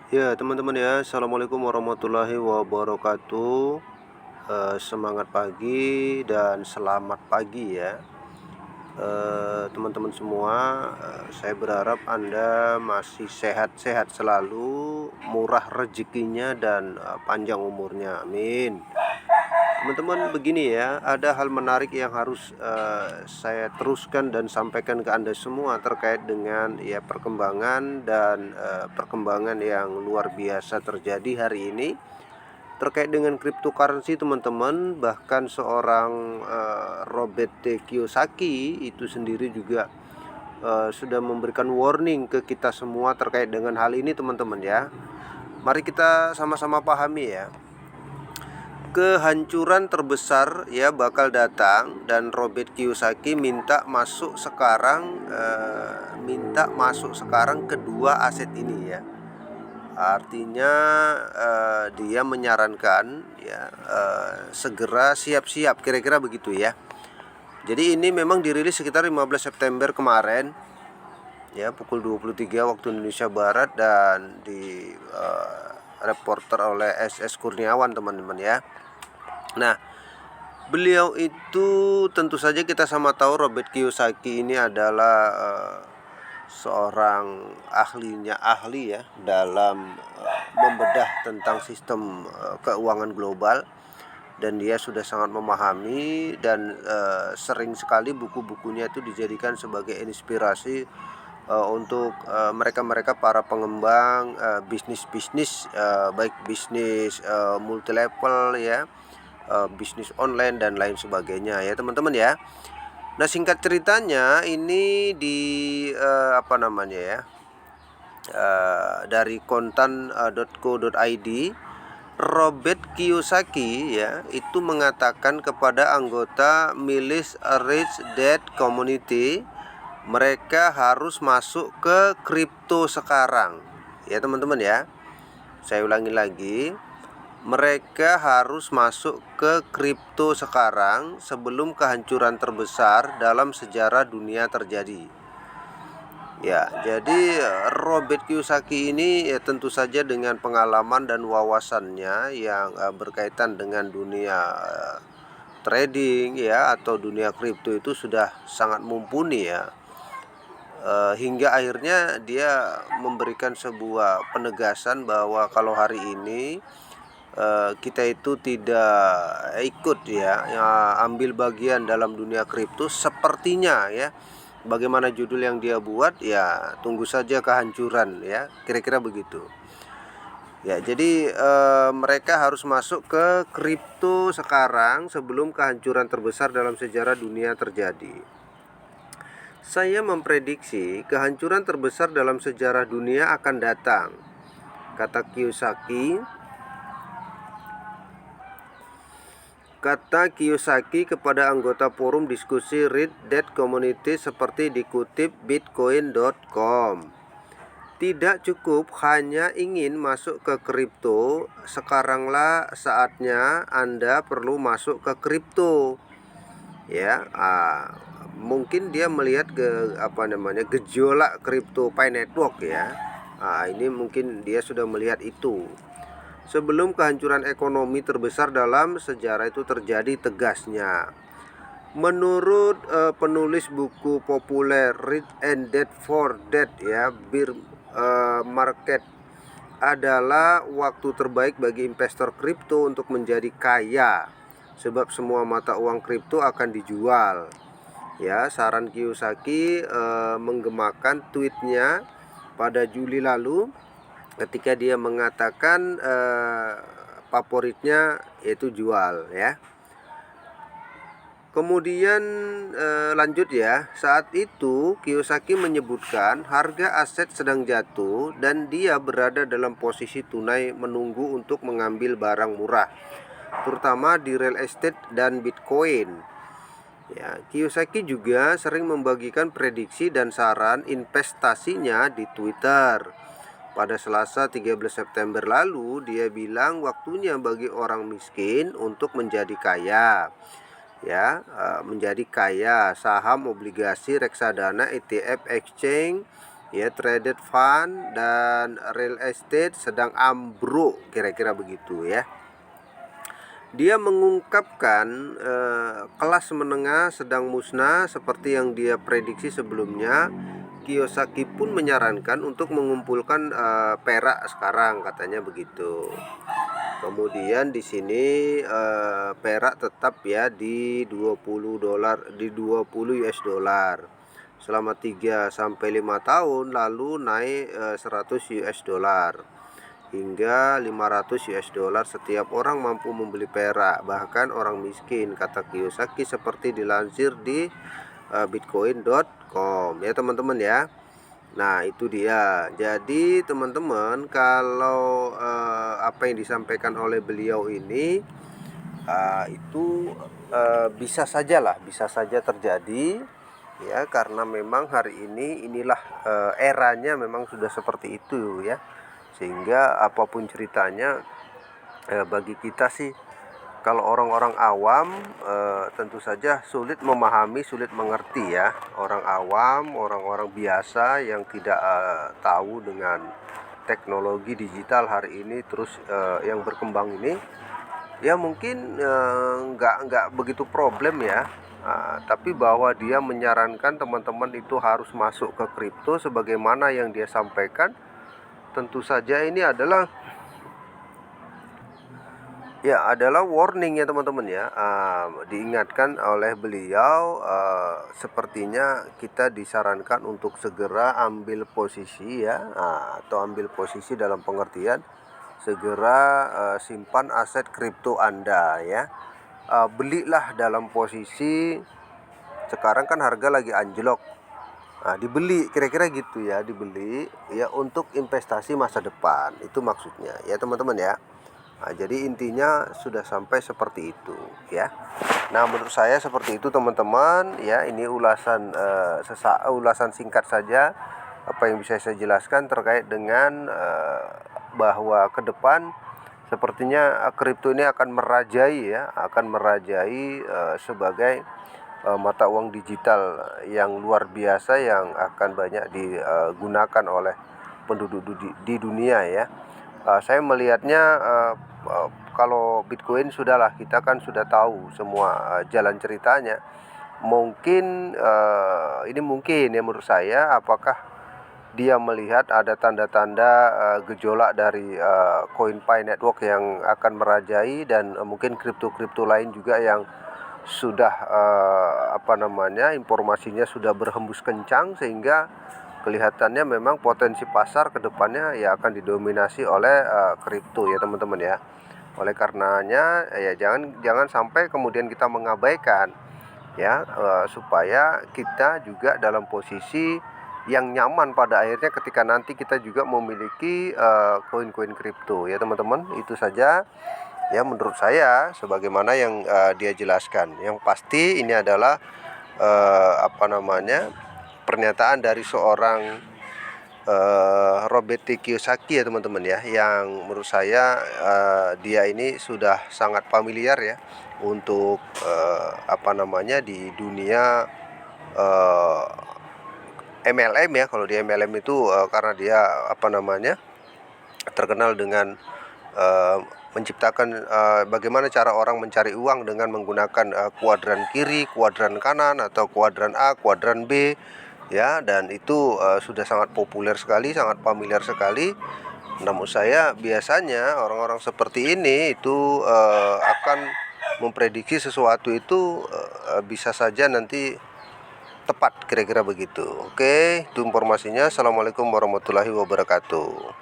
Ya, teman-teman ya, Assalamualaikum warahmatullahi wabarakatuh. Semangat pagi dan selamat pagi ya, teman-teman semua. Saya berharap Anda masih sehat-sehat selalu, murah rezekinya dan panjang umurnya. Amin. Teman-teman, begini ya, ada hal menarik yang harus saya teruskan dan sampaikan ke Anda semua terkait dengan ya perkembangan dan perkembangan yang luar biasa terjadi hari ini terkait dengan cryptocurrency, teman-teman. Bahkan seorang Robert T. Kiyosaki itu sendiri juga sudah memberikan warning ke kita semua terkait dengan hal ini, teman-teman ya. Mari kita sama-sama pahami ya. Kehancuran terbesar ya bakal datang, dan Robert Kiyosaki minta masuk sekarang kedua aset ini ya. Artinya dia menyarankan ya segera siap-siap, kira-kira begitu ya. Jadi ini memang dirilis sekitar 15 September kemarin ya, pukul 23 waktu Indonesia Barat, dan di reporter oleh SS Kurniawan, teman-teman ya. Nah, beliau itu tentu saja kita sama tahu Robert Kiyosaki ini adalah seorang ahli ya dalam membedah tentang sistem keuangan global, dan dia sudah sangat memahami, dan sering sekali buku-bukunya itu dijadikan sebagai inspirasi untuk mereka-mereka para pengembang bisnis-bisnis, baik bisnis multi level ya, bisnis online dan lain sebagainya ya, teman-teman ya. Nah, singkat ceritanya ini di dari kontan.co.id, Robert Kiyosaki ya itu mengatakan kepada anggota Milis Rich Dad Community, mereka harus masuk ke kripto sekarang ya, teman-teman ya. Saya ulangi lagi, mereka harus masuk ke kripto sekarang sebelum kehancuran terbesar dalam sejarah dunia terjadi. Ya, jadi Robert Kiyosaki ini ya tentu saja dengan pengalaman dan wawasannya yang berkaitan dengan dunia trading ya atau dunia kripto itu sudah sangat mumpuni ya. Hingga akhirnya dia memberikan sebuah penegasan bahwa kalau hari ini kita itu tidak ikut ya ambil bagian dalam dunia kripto, sepertinya ya bagaimana judul yang dia buat ya, tunggu saja kehancuran ya, kira-kira begitu ya. Jadi mereka harus masuk ke kripto sekarang sebelum kehancuran terbesar dalam sejarah dunia terjadi. Saya memprediksi kehancuran terbesar dalam sejarah dunia akan datang, kata Kiyosaki. Kepada anggota forum diskusi Read That Community seperti dikutip bitcoin.com. Tidak cukup hanya ingin masuk ke kripto, sekaranglah saatnya Anda perlu masuk ke kripto. Ya, mungkin dia melihat gejolak kripto Pi Network ya. Ini mungkin dia sudah melihat itu. Sebelum kehancuran ekonomi terbesar dalam sejarah itu terjadi, tegasnya. Menurut penulis buku populer Rich and Dad for Dad ya, Bear Market adalah waktu terbaik bagi investor kripto untuk menjadi kaya, sebab semua mata uang kripto akan dijual. Ya, saran Kiyosaki menggemakan tweetnya pada Juli lalu ketika dia mengatakan favoritnya yaitu jual ya. Kemudian lanjut ya, saat itu Kiyosaki menyebutkan harga aset sedang jatuh dan dia berada dalam posisi tunai menunggu untuk mengambil barang murah, terutama di real estate dan Bitcoin. Ya, Kiyosaki juga sering membagikan prediksi dan saran investasinya di Twitter. Pada Selasa 13 September lalu, dia bilang waktunya bagi orang miskin untuk menjadi kaya. Ya, menjadi kaya, saham, obligasi, reksadana, ETF, exchange, ya, traded fund dan real estate sedang ambruk, kira-kira begitu ya. Dia mengungkapkan kelas menengah sedang musnah seperti yang dia prediksi sebelumnya. Kiyosaki pun menyarankan untuk mengumpulkan perak sekarang, katanya begitu. Kemudian di sini perak tetap ya di 20 dolar, di 20 US dollar selama 3 sampai 5 tahun, lalu naik 100 US dollar hingga 500 US dollar. Setiap orang mampu membeli perak, bahkan orang miskin, kata Kiyosaki seperti dilansir di bitcoin.com ya teman-teman ya. Nah itu dia. Jadi teman-teman, kalau apa yang disampaikan oleh beliau ini itu bisa saja terjadi ya, karena memang hari ini inilah eranya memang sudah seperti itu ya. Sehingga apapun ceritanya, bagi kita sih, kalau orang-orang awam tentu saja sulit memahami, sulit mengerti ya. Orang awam, orang-orang biasa yang tidak tahu dengan teknologi digital hari ini terus yang berkembang ini, ya mungkin nggak begitu problem ya. Tapi bahwa dia menyarankan teman-teman itu harus masuk ke kripto sebagaimana yang dia sampaikan, tentu saja ini adalah warning ya teman-teman ya. Diingatkan oleh beliau, sepertinya kita disarankan untuk segera ambil posisi ya, atau ambil posisi dalam pengertian segera simpan aset kripto Anda ya. Belilah dalam posisi sekarang kan harga lagi anjlok. Dibeli, kira-kira gitu ya, dibeli ya untuk investasi masa depan, itu maksudnya ya teman-teman ya. Jadi intinya sudah sampai seperti itu ya. Nah menurut saya seperti itu teman-teman ya. Ini ulasan ulasan singkat saja apa yang bisa saya jelaskan terkait dengan bahwa ke depan sepertinya kripto ini akan merajai ya, akan merajai sebagai mata uang digital yang luar biasa yang akan banyak digunakan oleh penduduk di dunia ya. Saya melihatnya kalau Bitcoin sudahlah, kita kan sudah tahu semua jalan ceritanya. Mungkin ini mungkin ya menurut saya, apakah dia melihat ada tanda-tanda gejolak dari CoinPy Network yang akan merajai, dan mungkin kripto-kripto lain juga yang sudah informasinya sudah berhembus kencang, sehingga kelihatannya memang potensi pasar ke depannya ya akan didominasi oleh kripto ya teman-teman ya. Oleh karenanya ya jangan sampai kemudian kita mengabaikan ya, supaya kita juga dalam posisi yang nyaman pada akhirnya ketika nanti kita juga memiliki koin-koin kripto ya teman-teman. Itu saja ya menurut saya sebagaimana yang dia jelaskan. Yang pasti ini adalah pernyataan dari seorang Robert Kiyosaki ya teman-teman ya, yang menurut saya dia ini sudah sangat familiar ya untuk di dunia MLM ya. Kalau di MLM itu karena dia terkenal dengan menciptakan bagaimana cara orang mencari uang dengan menggunakan kuadran kiri, kuadran kanan, atau kuadran A, kuadran B ya, dan itu sudah sangat populer sekali, sangat familiar sekali. Namun saya biasanya orang-orang seperti ini itu akan memprediksi sesuatu itu bisa saja nanti tepat, kira-kira begitu. Oke, itu informasinya. Assalamualaikum warahmatullahi wabarakatuh.